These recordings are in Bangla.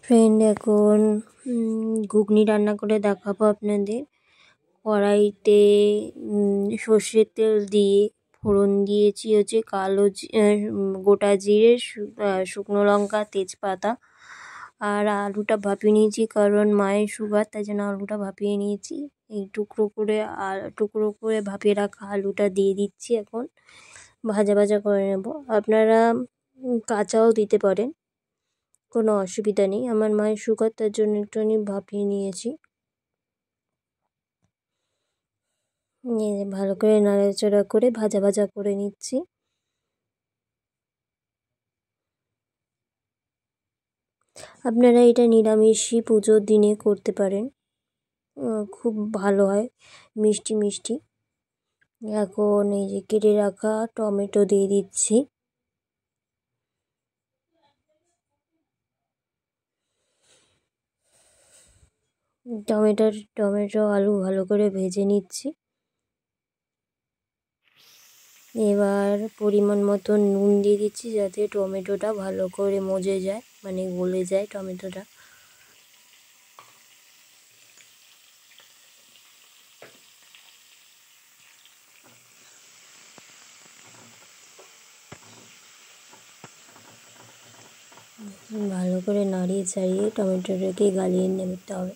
ফ্রেন্ড, এখন ঘুগনি রান্না করে দেখাবো আপনাদের। কড়াইতে সর্ষের তেল দিয়ে ফোড়ন দিয়েছি হচ্ছে গোটা জিরে, শুকনো লঙ্কা, তেজপাতা। আর আলুটা ভাপিয়ে নিয়েছি, কারণ মায়ের সুগার, তাই জন্য আলুটা ভাপিয়ে নিয়েছি। এই টুকরো করে ভাপিয়ে রাখা আলুটা দিয়ে দিচ্ছি। এখন ভাজা ভাজা করে নেব। আপনারা কাঁচাও দিতে পারেন, কোনো অসুবিধা নেই। আমার মায়ের সুগার, তার জন্য একটুখানি ভাপিয়ে নিয়েছি। নিয়ে ভালো করে নাড়াচাড়া করে ভাজা ভাজা করে নিচ্ছি। আপনারা এটা নিরামিষই পুজোর দিনে করতে পারেন, খুব ভালো হয়, মিষ্টি মিষ্টি। এখন এই যে কেটে রাখা টমেটো দিয়ে দিচ্ছি। টমেটো আলু ভালো করে ভেজে নিচ্ছি। এবার পরিমাণ মতো নুন দিয়ে দিচ্ছি, যাতে টমেটোটা ভালো করে মজে যায়, মানে গলে যায় টমেটোটা। ভালো করে নাড়িয়ে চাড়িয়ে টমেটোটাকে গালিয়ে নিতে হবে।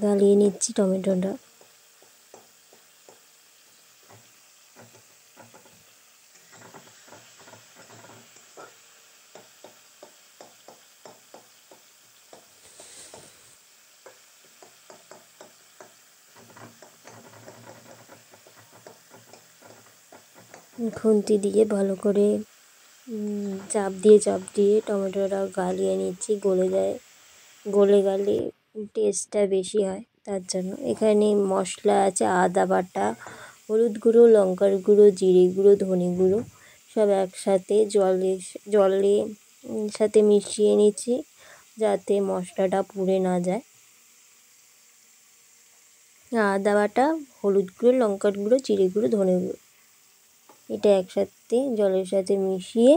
গালিয়ে নিচ্ছি টমেটোটা। খুন্তি দিয়ে ভালো করে চাপ দিয়ে টমেটোটা গালিয়ে নিচ্ছি। গলে গেলে টেস্টটা বেশি হয়, তার জন্য। এখানে মশলা আছে আদা বাটা, হলুদ গুঁড়ো, লঙ্কার গুঁড়ো, জিরে গুঁড়ো, ধনে গুঁড়ো, সব একসাথে জলে সাথে মিশিয়ে নিচ্ছি, যাতে মশলাটা পুড়ে না যায়। আদা বাটা, হলুদ গুঁড়ো, লঙ্কার গুঁড়ো, জিরে গুঁড়ো, ধনে গুঁড়ো, এটা একসাথে জলের সাথে মিশিয়ে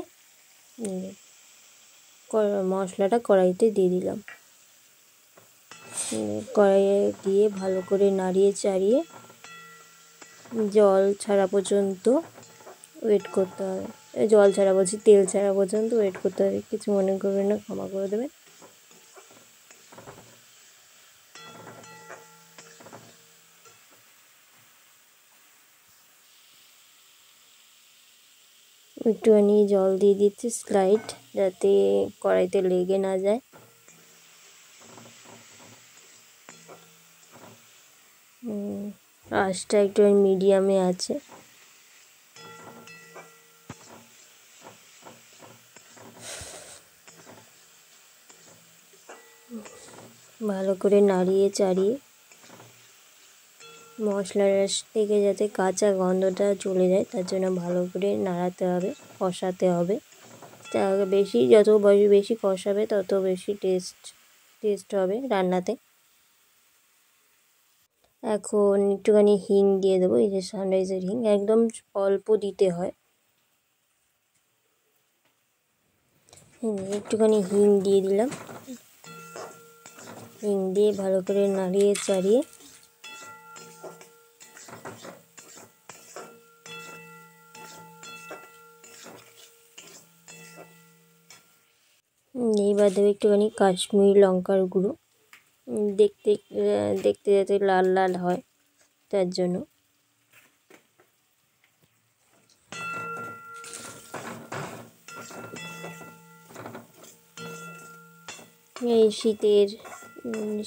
মশলাটা কড়াইতে দিয়ে দিলাম। কড়াইয়ে দিয়ে ভালো করে নাড়িয়ে চাড়িয়ে জল ছাড়া পর্যন্ত ওয়েট করতে হবে। জল ছাড়া বলছি, তেল ছাড়া পর্যন্ত ওয়েট করতে হবে। কিছু মনে করবেন না, ক্ষমা করে দেবেন। একটুখানি জল দিয়ে দিচ্ছি স্লাইড, যাতে কড়াইতে লেগে না যায়। আঁচটা একটু মিডিয়ামে আছে। ভালো করে নাড়িয়ে চাড়িয়ে মশলার থেকে যাতে কাঁচা গন্ধটা চলে যায়, তার জন্য ভালো করে নাড়াতে হবে, কষাতে হবে। যত বেশি কষাবে তত বেশি টেস্ট হবে রান্নাতে। এখন একটুখানি হিং দিয়ে দেবো, এই যে সানরাইজের হিং, একদম অল্প দিতে হয়। একটুখানি হিং দিয়ে দিলাম। হিং দিয়ে ভালো করে নাড়িয়ে চাড়িয়ে এইবার দেবো একটুখানি কাশ্মীরি লঙ্কার গুঁড়ো, দেখতে যাতে লাল লাল হয়, তার জন্য। এই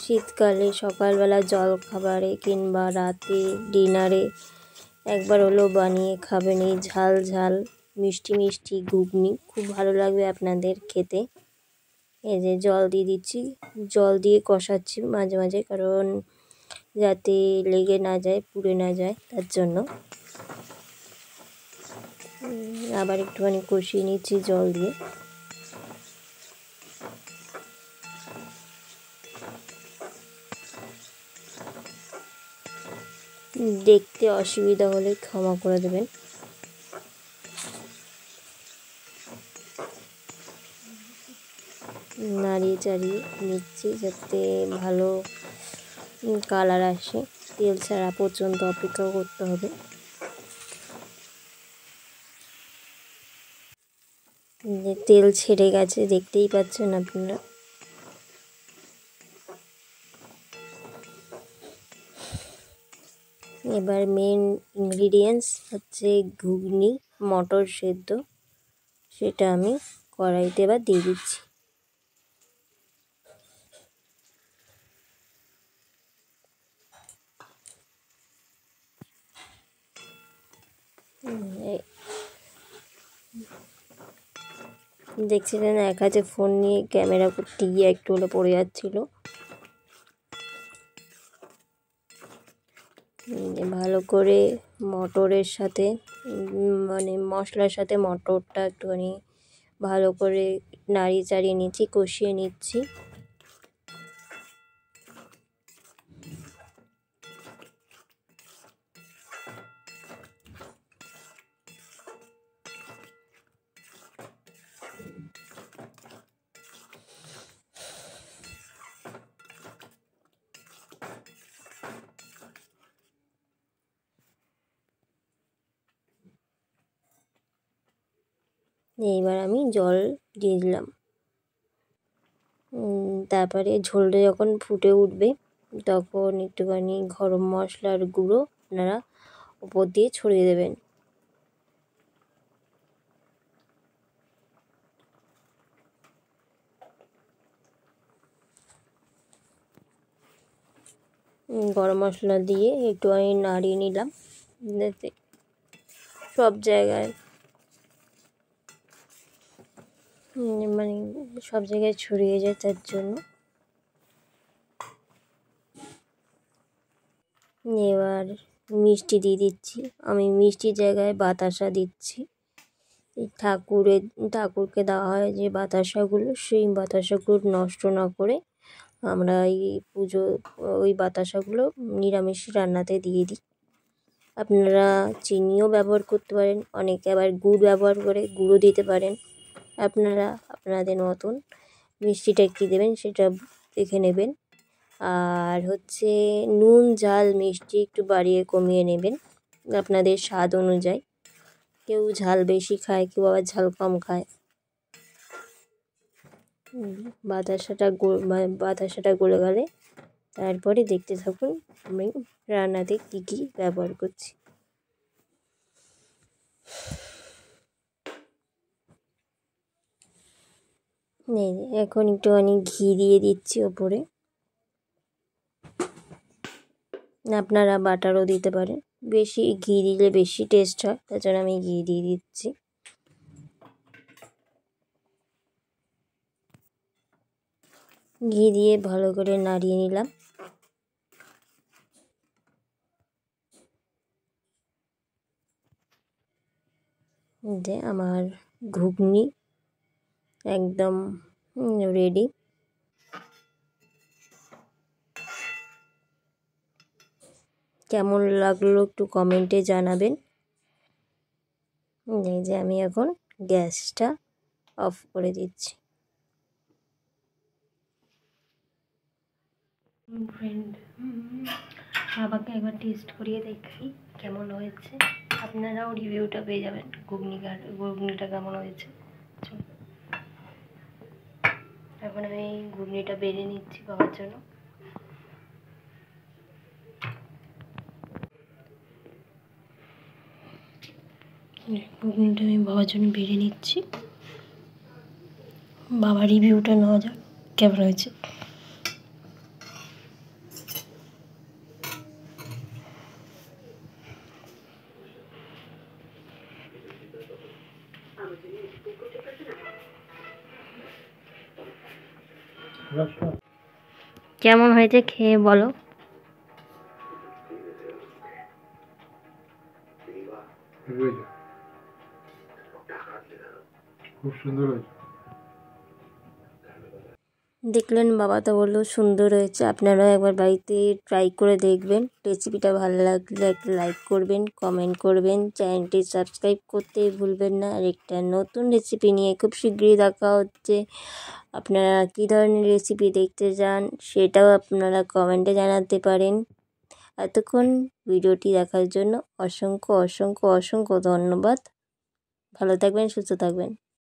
শীতকালে সকালবেলা জলখাবারে কিংবা রাতে ডিনারে একবার হলেও বানিয়ে খাবেন এই ঝাল ঝাল মিষ্টি মিষ্টি ঘুগনি। খুব ভালো লাগবে আপনাদের খেতে। এই যে জল দিয়ে দিচ্ছি, জল দিয়ে কষাচ্ছি মাঝে মাঝে, কারণ যাতে লেগে না যায়, পুড়ে না যায়, তার জন্য। আবার একটুখানি কষিয়ে নিচ্ছি জল দিয়ে। দেখতে অসুবিধা হলে ক্ষমা করে দেবেন। নাড়িয়ে চাড়িয়ে নিচ্ছি যাতে ভালো কালার আসে। তেল ছাড়া পর্যন্ত অপেক্ষা করতে হবে। তেল ছেড়ে গেছে, দেখতেই পাচ্ছেন আপনারা। এবার মেন ইনগ্রিডিয়েন্টস হচ্ছে ঘুগনি, মটর সেদ্ধ। সেটা আমি কড়াইতে এবার দিয়ে দিচ্ছি। দেখছিলেন এক হাতে ফোন নিয়ে ক্যামেরা করতে গিয়ে একটু হলে পড়ে যাচ্ছিলো। ভালো করে মটরের সাথে মানে মশলার সাথে মটরটা একটুখানি ভালো করে নাড়িয়ে চাড়িয়ে নিচ্ছি, কষিয়ে নিচ্ছি। এইবার আমি জল দিয়ে দিলাম। তারপরে ঝোলটা যখন ফুটে উঠবে তখন একটুখানি গরম মশলার গুঁড়ো আপনারা ওপর দিয়ে ছড়িয়ে দেবেন। গরম মশলা দিয়ে একটুখানি নাড়িয়ে নিলাম যাতে সব জায়গায় মানে সব জায়গায় ছড়িয়ে যায়, তার জন্য। এবার মিষ্টি দিয়ে দিচ্ছি। আমি মিষ্টির জায়গায় বাতাসা দিচ্ছি। এই ঠাকুরকে দেওয়া হয় যে বাতাসাগুলো, সেই বাতাসাগুলো নষ্ট না করে আমরা এই ওই বাতাসাগুলো নিরামিষ রান্নাতে দিয়ে দিই। আপনারা চিনিও ব্যবহার করতে পারেন, অনেকে আবার গুড় ব্যবহার করে গুঁড়ো দিতে পারেন। আপনারা আপনাদের মতন মিষ্টিটা কী দেবেন সেটা দেখে নেবেন। আর হচ্ছে নুন ঝাল মিষ্টি একটু বাড়িয়ে কমিয়ে নেবেন আপনাদের স্বাদ অনুযায়ী। কেউ ঝাল বেশি খায়, কেউ আবার ঝাল কম খায়। বাতাসাটা গলে গেলে তারপরে দেখতে থাকুন আমি রান্নাতে কী কী ব্যবহার করছি। এখন একটুখানি ঘি দিয়ে দিচ্ছি ওপরে। আপনারা বাটারও দিতে পারেন, বেশি ঘি দিলে বেশি টেস্ট হয়, তাছাড়া আমি ঘি দিয়ে দিচ্ছি। ঘি দিয়ে ভালো করে নাড়িয়ে নিলাম। যে আমার ঘুগনি একদম রেডি। কেমন লাগলো একটু কমেন্টে জানাবেন। এই যে আমি এখন গ্যাসটা অফ করে দিচ্ছি। ফ্রেন্ড বাবাকে একবার টেস্ট করিয়ে দেখাই কেমন হয়েছে, আপনারাও রিভিউটা পেয়ে যাবেন ঘুগনিটা কেমন হয়েছে। এখন আমি ঘুগনিটা বেড়ে নিচ্ছি বাবার জন্য। ঘুগনিটা আমি বাবার জন্য বেড়ে নিচ্ছি। বাবার রিভিউটা নেওয়া যাক কেমন হয়েছে। কেমন হয়েছে খেয়ে বলো। খুব সুন্দর হয়েছে। দেখলেন, বাবা তো বললো সুন্দর হয়েছে। আপনারাও একবার বাড়িতে ট্রাই করে দেখবেন। রেসিপিটা ভালো লাগলে একটা লাইক করবেন, কমেন্ট করবেন, চ্যানেলটি সাবস্ক্রাইব করতে ভুলবেন না। আর একটা নতুন রেসিপি নিয়ে খুব শীঘ্রই দেখা হচ্ছে। আপনারা কী ধরনের রেসিপি দেখতে চান সেটাও আপনারা কমেন্টে জানাতে পারেন। এতক্ষণ ভিডিওটি দেখার জন্য অসংখ্য অসংখ্য অসংখ্য ধন্যবাদ। ভালো থাকবেন, সুস্থ থাকবেন।